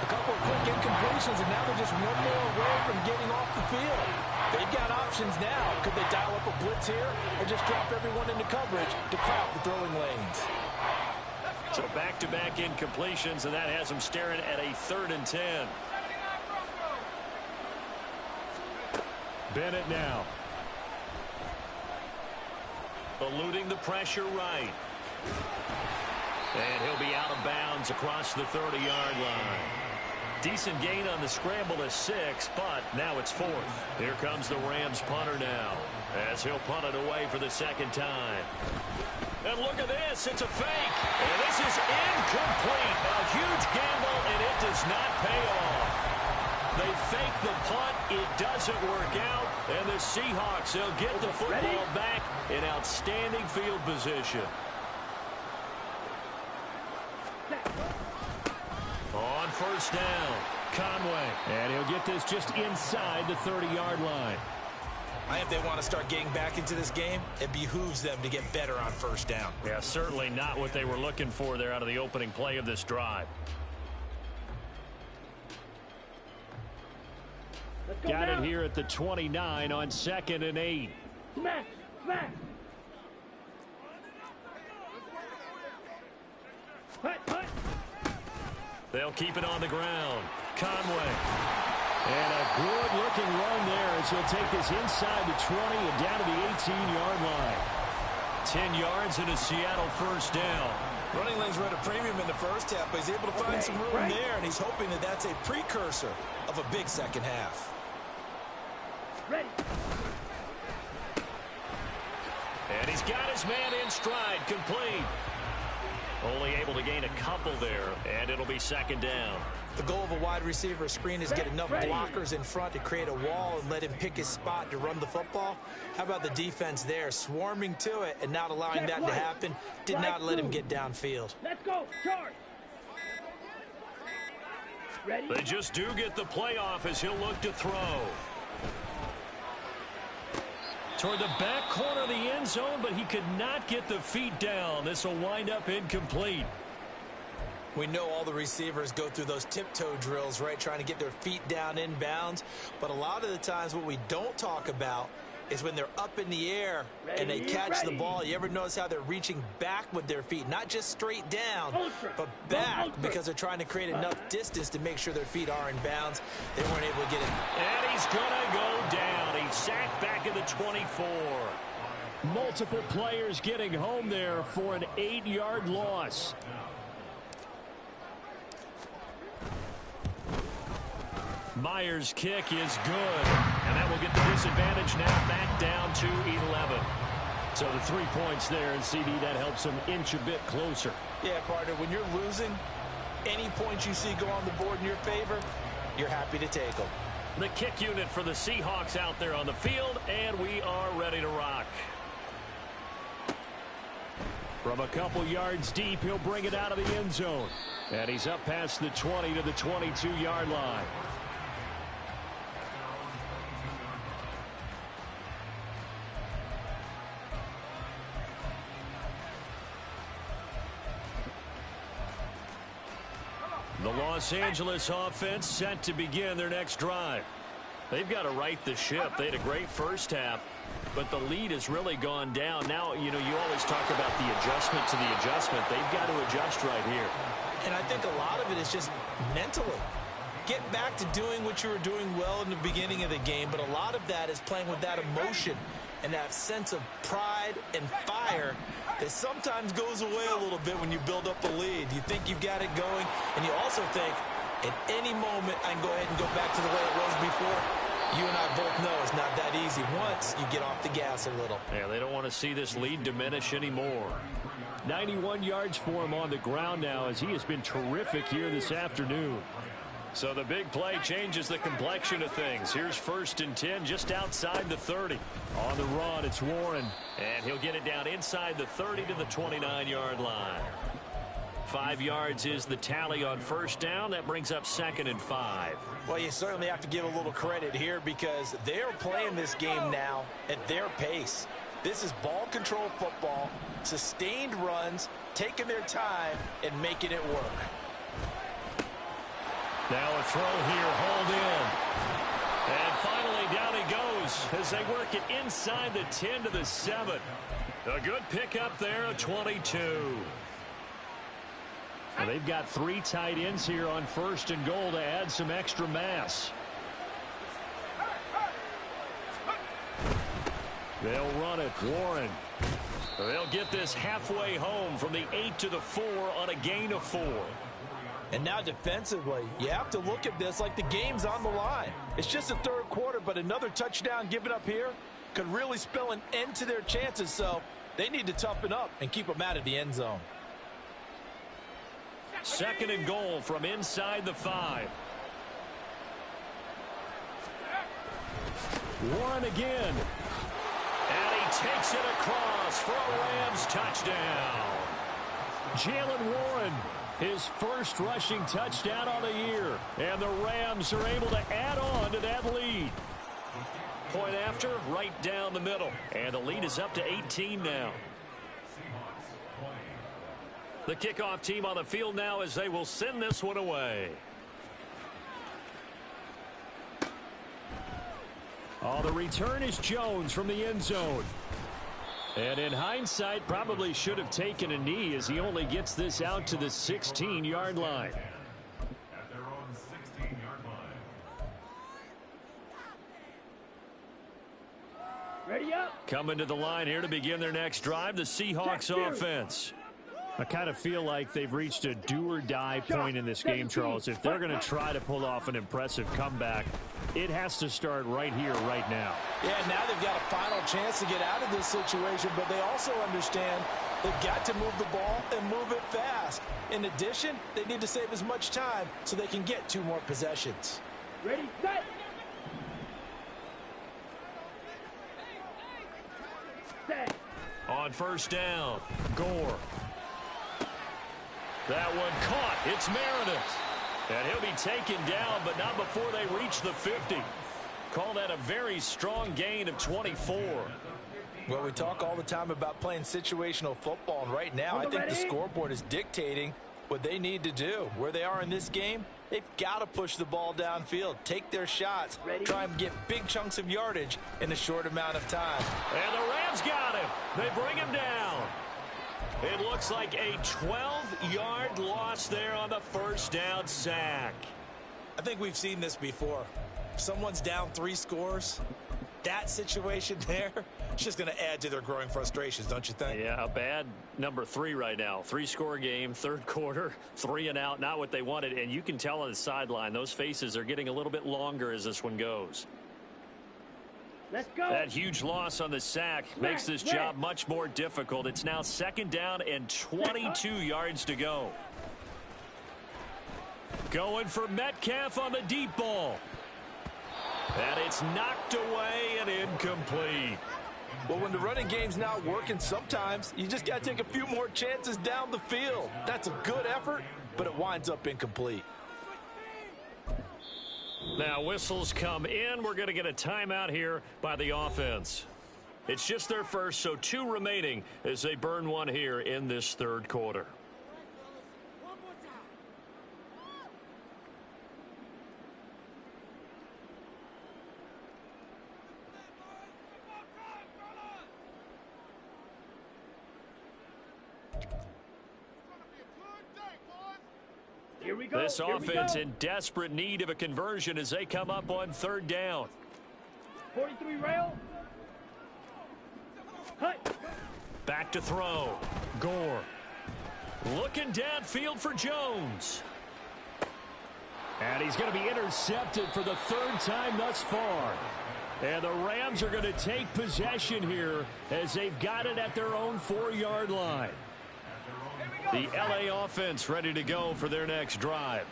A couple of quick incompletions, and now they're just one more away from getting off the field. They've got options now. Could they dial up a blitz here or just drop everyone into coverage to crowd the throwing lanes? So back-to-back incompletions, and that has them staring at a 3rd and 10. Bennett now. Eluding the pressure right. And he'll be out of bounds across the 30-yard line. Decent gain on the scramble is 6, but now it's 4th. Here comes the Rams punter now, as he'll punt it away for the second time. And look at this. It's a fake. And this is incomplete. A huge gamble, and it does not pay off. They fake the punt. It doesn't work out. And the Seahawks, they'll get the football back in outstanding field position. On 1st down, Conway. And he'll get this just inside the 30-yard line. I think they want to start getting back into this game. It behooves them to get better on 1st down. Yeah, certainly not what they were looking for there out of the opening play of this drive. Got it here at the 29 on 2nd and 8. Smash! Smash! Hut! Hut! They'll keep it on the ground. Conway. And a good-looking run there as he'll take this inside the 20 and down to the 18-yard line. 10 yards and a Seattle 1st down. Running lanes were at a premium in the first half, but he's able to find some room there, and he's hoping that that's a precursor of a big second half. Ready. And he's got his man in stride, complete. Only able to gain a couple there, and it'll be second down. The goal of a wide receiver screen is get enough blockers in front to create a wall and let him pick his spot to run the football. How about the defense there, swarming to it and not allowing that to happen? Did not let him get downfield. Let's go. Charge. Ready. They just do get the play off as he'll look to throw. Toward the back corner of the end zone, but he could not get the feet down. This will wind up incomplete. We know all the receivers go through those tiptoe drills, right, trying to get their feet down inbounds. But a lot of the times what we don't talk about is when they're up in the air and they catch the ball. You ever notice how they're reaching back with their feet? Not just straight down, but back, because they're trying to create enough distance to make sure their feet are in bounds. They weren't able to get it. And he's going to go down. He's sacked back at the 24. Multiple players getting home there for an 8-yard loss. Myers' kick is good, and that will get the disadvantage now back down to 11. So the 3 points there, and CD, that helps them inch a bit closer. Yeah, partner, when you're losing, any points you see go on the board in your favor, you're happy to take them. The kick unit for the Seahawks out there on the field, and we are ready to rock. From a couple yards deep, he'll bring it out of the end zone. And he's up past the 20 to the 22-yard line. The Los Angeles offense set to begin their next drive. They've got to right the ship. They had a great first half, but the lead has really gone down. Now, you know, you always talk about the adjustment to the adjustment. They've got to adjust right here. And I think a lot of it is just mentally. Get back to doing what you were doing well in the beginning of the game, but a lot of that is playing with that emotion and that sense of pride and fire that sometimes goes away a little bit when you build up a lead. You think you've got it going, and you also think, at any moment, I can go ahead and go back to the way it was before. You and I both know it's not that easy once you get off the gas a little. Yeah, they don't want to see this lead diminish anymore. 91 yards for him on the ground now, as he has been terrific here this afternoon. So the big play changes the complexion of things. Here's 1st and 10 just outside the 30. On the run, it's Warren. And he'll get it down inside the 30 to the 29-yard line. 5 yards is the tally on 1st down. That brings up 2nd and 5. Well, you certainly have to give a little credit here because they're playing this game now at their pace. This is ball control football, sustained runs, taking their time, and making it work. Now a throw here, hauled in. And finally down he goes as they work it inside the 10 to the 7. A good pickup there, a 22. Now they've got 3 tight ends here on 1st and goal to add some extra mass. They'll run it. Warren. They'll get this halfway home from the 8 to the 4 on a gain of 4. And now defensively, you have to look at this like the game's on the line. It's just the 3rd quarter, but another touchdown given up here could really spell an end to their chances. So they need to toughen up and keep them out of the end zone. 2nd and goal from inside the 5. Warren again. And he takes it across for a Rams touchdown. Jalen Warren, his 1st rushing touchdown on the year. And the Rams are able to add on to that lead. Point after, right down the middle. And the lead is up to 18 now. The kickoff team on the field now as they will send this one away. Oh, the return is Jones from the end zone. And in hindsight, probably should have taken a knee as he only gets this out to the 16-yard line. At their own 16-yard line. Ready up. Coming to the line here to begin their next drive, the Seahawks offense. I kind of feel like they've reached a do-or-die point in this game, Charles. If they're going to try to pull off an impressive comeback, it has to start right here, right now. Yeah, now they've got a final chance to get out of this situation, but they also understand they've got to move the ball and move it fast. In addition, they need to save as much time so they can get 2 more possessions. Ready, set. Set. On first down, Gore. That one caught. It's Meredith. And he'll be taken down, but not before they reach the 50. Call that a very strong gain of 24. Well, we talk all the time about playing situational football, and right now I think the scoreboard is dictating what they need to do. Where they are in this game, they've got to push the ball downfield, take their shots, try and get big chunks of yardage in a short amount of time. And the Rams got him. They bring him down. It looks like a 12-yard loss there on the first down sack. I think we've seen this before. If someone's down 3 scores, that situation there, it's just going to add to their growing frustrations, don't you think? Yeah, a bad number 3 right now. 3-score game, third quarter, 3 and out, not what they wanted. And you can tell on the sideline, those faces are getting a little bit longer as this one goes. Let's go. That huge loss on the sack makes this job much more difficult. It's now second down and 22 yards to go. Going for Metcalf on the deep ball. And it's knocked away and incomplete. Well, when the running game's not working, sometimes you just got to take a few more chances down the field. That's a good effort, but it winds up incomplete. Now whistles come in. We're going to get a timeout here by the offense. It's just their first, so 2 remaining as they burn one here in this third quarter. Here we go. This offense in desperate need of a conversion as they come up on third down. 43 rail. Hut. Back to throw. Gore. Looking downfield for Jones. And he's going to be intercepted for the 3rd time thus far. And the Rams are going to take possession here as they've got it at their own 4-yard line. The LA offense ready to go for their next drive.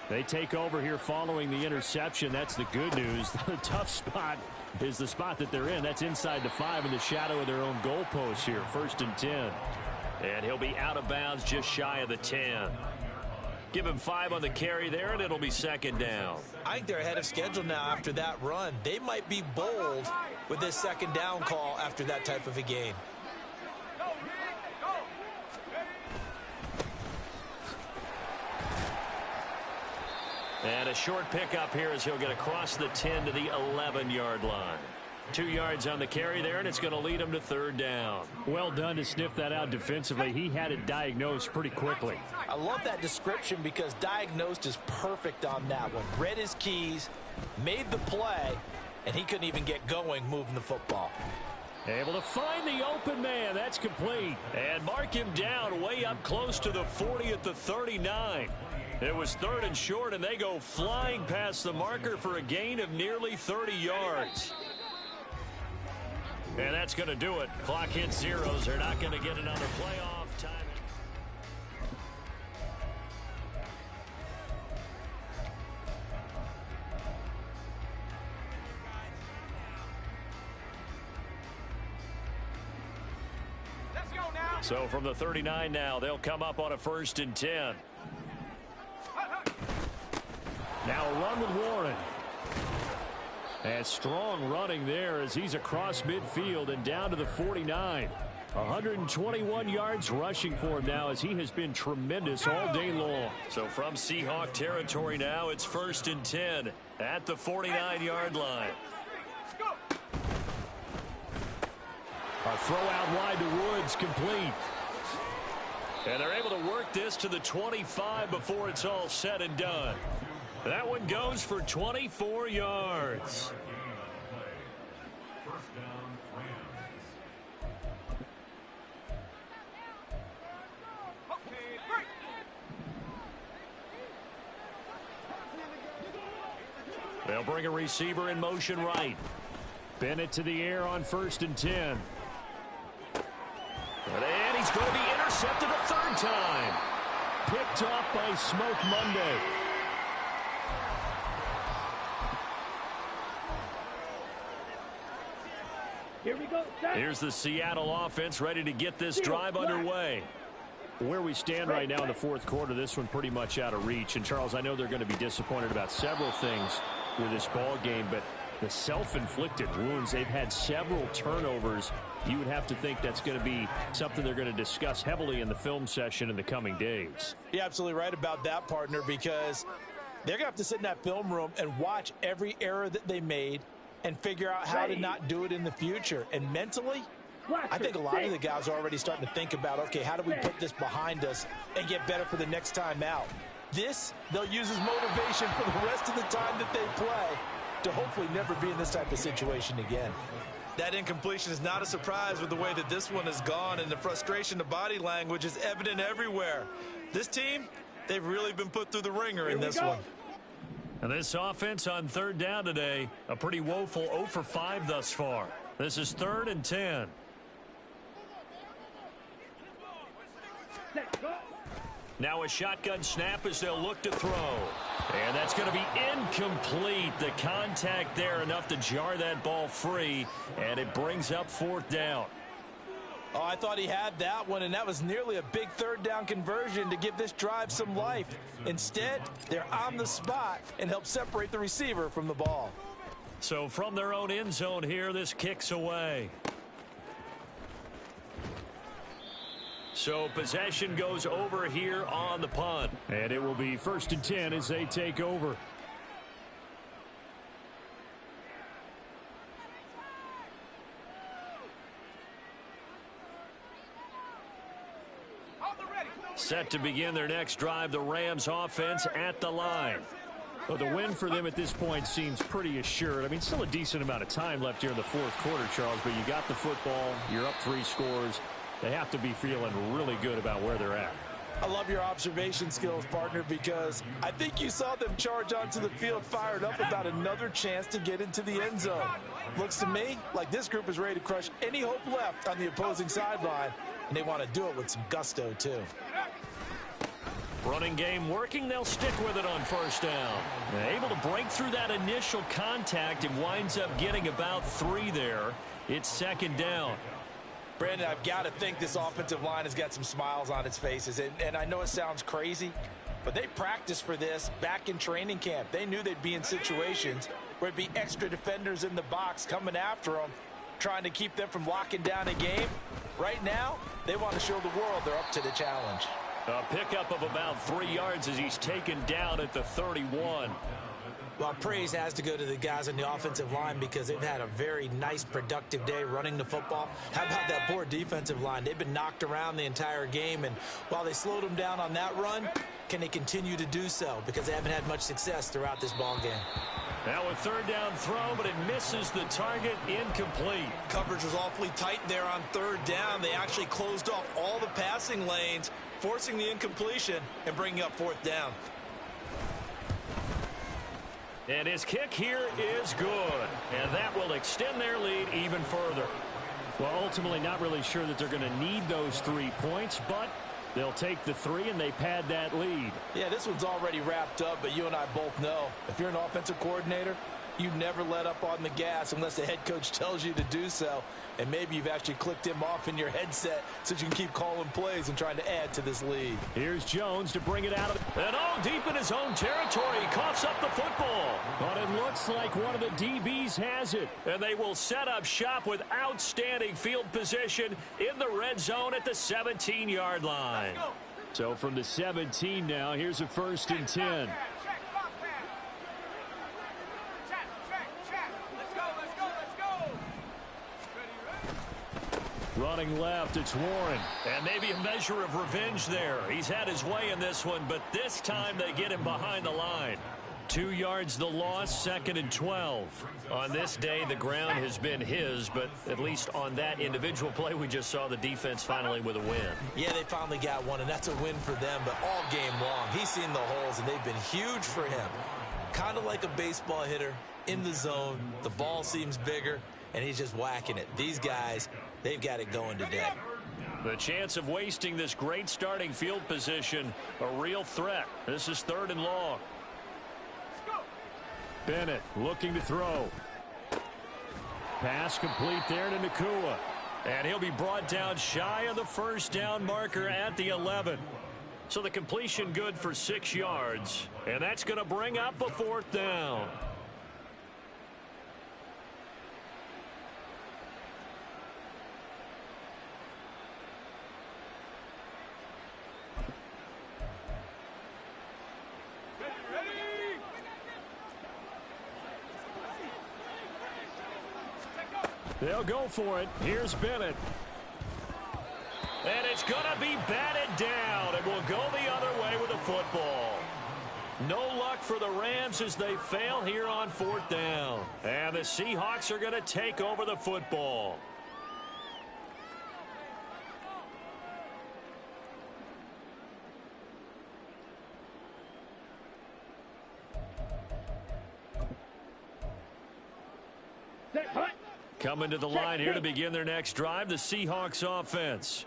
They take over here following the interception. That's the good news. The tough spot is the spot that they're in. That's inside the 5 in the shadow of their own goalpost here. 1st and 10. And he'll be out of bounds just shy of the 10. Give him 5 on the carry there, and it'll be second down. I think they're ahead of schedule now after that run. They might be bold with this second down call after that type of a game. And a short pickup here as he'll get across the 10 to the 11-yard line. 2 yards on the carry there, and it's going to lead him to third down. Well done to sniff that out defensively. He had it diagnosed pretty quickly. I love that description because diagnosed is perfect on that one. Read his keys, made the play, and he couldn't even get going moving the football. Able to find the open man. That's complete. And mark him down way up close to the 40 at the 39. It was 3rd and short, and they go flying past the marker for a gain of nearly 30 yards. And that's going to do it. Clock hits zeros. They're not going to get another playoff time. Let's go now. So from the 39 now, they'll come up on a 1st and 10. Now a run with Warren. And strong running there as he's across midfield and down to the 49. 121 yards rushing for him now as he has been tremendous all day long. So from Seahawk territory now, it's 1st and 10 at the 49-yard line. A throw out wide to Woods, complete. And they're able to work this to the 25 before it's all said and done. That one goes for 24 yards. First down, Rams. They'll bring a receiver in motion right. Bennett to the air on 1st and 10. And he's going to be intercepted a third time. Picked off by Smoke Monday. Here we go. Here's the Seattle offense ready to get this drive underway. Where we stand right now in the fourth quarter, this one pretty much out of reach. And, Charles, I know they're going to be disappointed about several things with this ball game, but the self-inflicted wounds, they've had several turnovers. You would have to think that's going to be something they're going to discuss heavily in the film session in the coming days. You're absolutely right about that, partner, because they're going to have to sit in that film room and watch every error that they made and figure out how to not do it in the future. And mentally, I think a lot of the guys are already starting to think about, okay, how do we put this behind us and get better for the next time out? This, they'll use as motivation for the rest of the time that they play to hopefully never be in this type of situation again. That incompletion is not a surprise with the way that this one has gone, and the frustration, the body language is evident everywhere. This team, they've really been put through the ringer in this one. And this offense on 3rd down today, a pretty woeful 0 for 5 thus far. This is 3rd and 10. Now a shotgun snap as they'll look to throw. And that's going to be incomplete. The contact there enough to jar that ball free, and it brings up 4th down. Oh, I thought he had that one, and that was nearly a big 3rd down conversion to give this drive some life. Instead, they're on the spot and help separate the receiver from the ball. So from their own end zone here, this kicks away. So possession goes over here on the punt. And it will be 1st and 10 as they take over. Set to begin their next drive, the Rams offense at the line. Well, the win for them at this point seems pretty assured. I mean, still a decent amount of time left here in the fourth quarter, Charles, but you got the football, you're up 3 scores. They have to be feeling really good about where they're at. I love your observation skills, partner, because I think you saw them charge onto the field fired up about another chance to get into the end zone. Looks to me like this group is ready to crush any hope left on the opposing sideline, and they want to do it with some gusto, too. Running game working, they'll stick with it on 1st down. They're able to break through that initial contact and winds up getting about 3 there. It's 2nd down. Brandon, I've got to think this offensive line has got some smiles on its faces. And I know it sounds crazy, but they practiced for this back in training camp. They knew they'd be in situations where it'd be extra defenders in the box coming after them, trying to keep them from locking down a game. Right now, they want to show the world they're up to the challenge. A pickup of about 3 yards as he's taken down at the 31. Well, praise has to go to the guys on the offensive line because they've had a very nice, productive day running the football. How about that poor defensive line? They've been knocked around the entire game, and while they slowed them down on that run, can they continue to do so? Because they haven't had much success throughout this ball game. Now a 3rd down throw, but it misses the target, incomplete. Coverage was awfully tight there on 3rd down. They actually closed off all the passing lanes, forcing the incompletion and bringing up 4th down. And his kick here is good. And that will extend their lead even further. Well, ultimately not really sure that they're going to need those 3 points, but they'll take the 3 and they pad that lead. Yeah, this one's already wrapped up, but you and I both know if you're an offensive coordinator, you never let up on the gas unless the head coach tells you to do so. And maybe you've actually clicked him off in your headset so you can keep calling plays and trying to add to this lead. Here's Jones to bring it out of it. And deep in his own territory. He coughs up the football. But it looks like one of the DBs has it. And they will set up shop with outstanding field position in the red zone at the 17-yard line. So from the 17 now, here's a 1st and 10. Running left, it's Warren. And maybe a measure of revenge there. He's had his way in this one, but this time they get him behind the line. 2 yards the loss, 2nd and 12. On this day, the ground has been his, but at least on that individual play, we just saw the defense finally with a win. Yeah, they finally got one, and that's a win for them, but all game long, he's seen the holes, and they've been huge for him. Kind of like a baseball hitter in the zone. The ball seems bigger, and he's just whacking it. These guys, they've got it going today. The chance of wasting this great starting field position, a real threat. This is 3rd and long. Bennett looking to throw. Pass complete there to Nakua. And he'll be brought down shy of the first down marker at the 11. So the completion good for 6 yards. And that's going to bring up a 4th down. They'll go for it. Here's Bennett. And it's going to be batted down. And will go the other way with the football. No luck for the Rams as they fail here on 4th down. And the Seahawks are going to take over the football. Coming to the line here to begin their next drive, the Seahawks offense.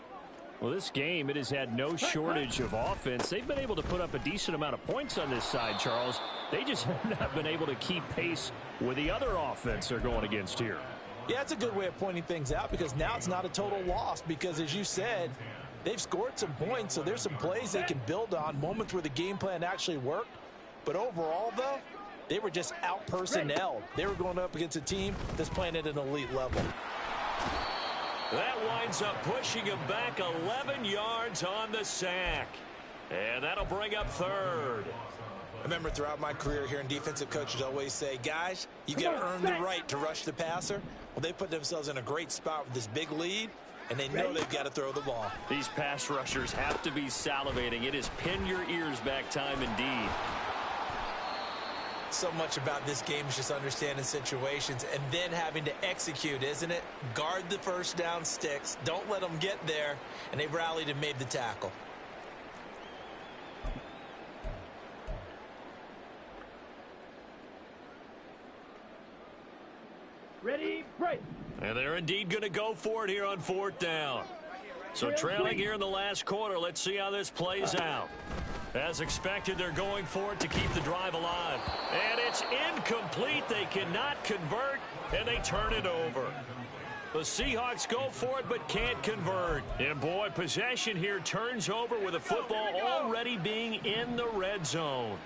Well, this game, it has had no shortage of offense. They've been able to put up a decent amount of points on this side, Charles. They just have not been able to keep pace with the other offense they're going against here. Yeah, it's a good way of pointing things out because now it's not a total loss because, as you said, they've scored some points, so there's some plays they can build on, moments where the game plan actually worked. But overall, though, they were just out-personnelled. They were going up against a team that's playing at an elite level. That winds up pushing him back 11 yards on the sack. And that'll bring up 3rd. I remember throughout my career hearing defensive coaches always say, guys, you got to earn the right to rush the passer. Well, they put themselves in a great spot with this big lead, and they know they've got to throw the ball. These pass rushers have to be salivating. It is pin your ears back time indeed. So much about this game is just understanding situations and then having to execute, isn't it? Guard the first down sticks. Don't let them get there. And they rallied and made the tackle. Ready, break. And they're indeed going to go for it here on 4th down. So trailing here in the last quarter. Let's see how this plays out. As expected, they're going for it to keep the drive alive. And it's incomplete. They cannot convert, and they turn it over. The Seahawks go for it but can't convert. And, boy, possession here turns over with the football already being in the red zone.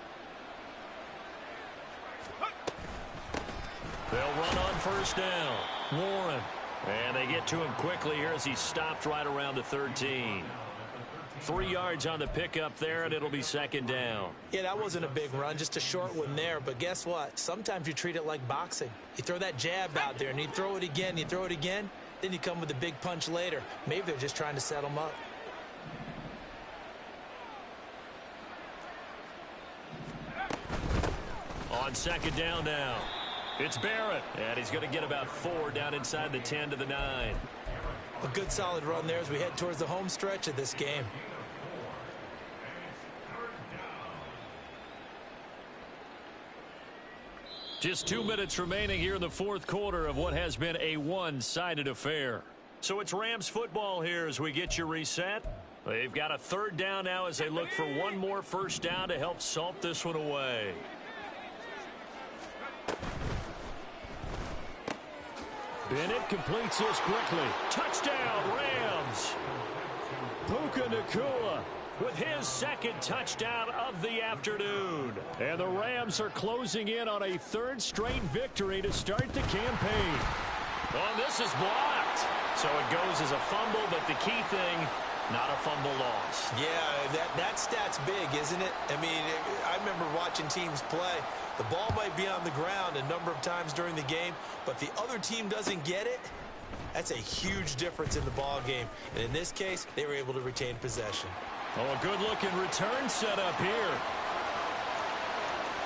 They'll run on first down. Warren. And they get to him quickly here as he stopped right around the 13. 3 yards on the pickup there, and it'll be 2nd down. Yeah, that wasn't a big run, just a short one there. But guess what? Sometimes you treat it like boxing. You throw that jab out there, and you throw it again, then you come with a big punch later. Maybe they're just trying to set them up. On 2nd down now. It's Barrett, and he's going to get about 4 down inside the 10 to the 9. A good solid run there as we head towards the home stretch of this game. Just 2 minutes remaining here in the 4th quarter of what has been a one-sided affair. So it's Rams football here as we get you reset. They've got a 3rd down now as they look for one more first down to help salt this one away. Bennett completes this quickly. Touchdown, Rams. Puka Nakua with his 2nd touchdown of the afternoon. And the Rams are closing in on a 3rd straight victory to start the campaign. Oh, this is blocked. So it goes as a fumble, but the key thing, not a fumble loss. Yeah, that stat's big, isn't it? I mean, I remember watching teams play. The ball might be on the ground a number of times during the game, but the other team doesn't get it. That's a huge difference in the ball game. And in this case, they were able to retain possession. Oh, a good-looking return set up here.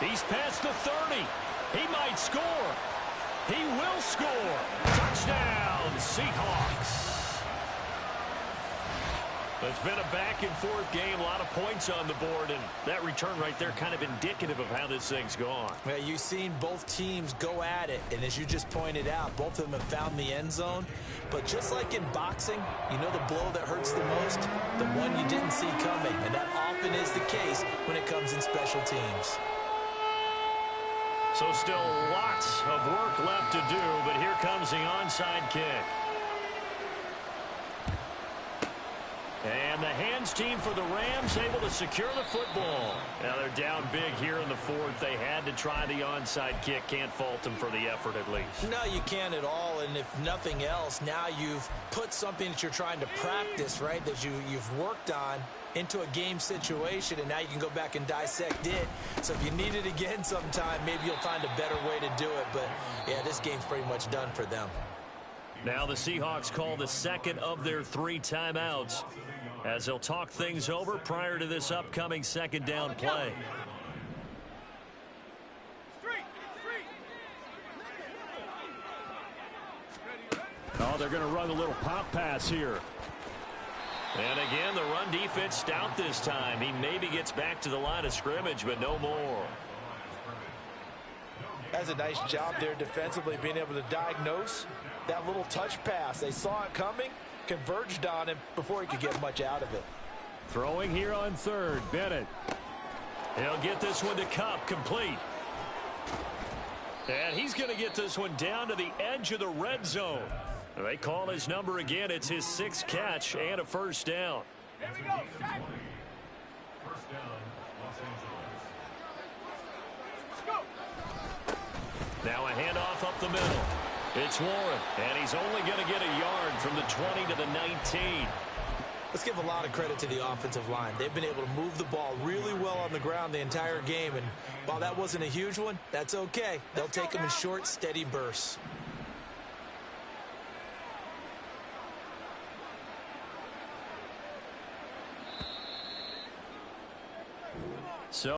He's past the 30. He might score. He will score. Touchdown, Seahawks. It's been a back-and-forth game, a lot of points on the board, and that return right there kind of indicative of how this thing's gone. Yeah, you've seen both teams go at it, and as you just pointed out, both of them have found the end zone. But just like in boxing, you know the blow that hurts the most? The one you didn't see coming, and that often is the case when it comes in special teams. So still lots of work left to do, but here comes the onside kick. And the hands team for the Rams able to secure the football. Now they're down big here in the fourth. They had to try the onside kick. Can't fault them for the effort at least. No, you can't at all. And if nothing else, now you've put something that you're trying to practice, right, that you've worked on into a game situation, and now you can go back and dissect it. So if you need it again sometime, maybe you'll find a better way to do it. But, yeah, this game's pretty much done for them. Now the Seahawks call the second of their 3 timeouts as they'll talk things over prior to this upcoming second down play. Oh, they're going to run a little pop pass here. And again, the run defense stout this time. He maybe gets back to the line of scrimmage, but no more. That's a nice job there defensively, being able to diagnose that little touch pass. They saw it coming, converged on him before he could get much out of it. Throwing here on third, Bennett. He'll get this one to Kupp, complete. And he's going to get this one down to the edge of the red zone. They call his number again. It's his 6th catch and a first down. Here we go. First down, Los Angeles. Let's go. Now a handoff up the middle. It's Warren, and he's only going to get a yard from the 20 to the 19. Let's give a lot of credit to the offensive line. They've been able to move the ball really well on the ground the entire game, and while that wasn't a huge one, that's okay. They'll take them in short, steady bursts.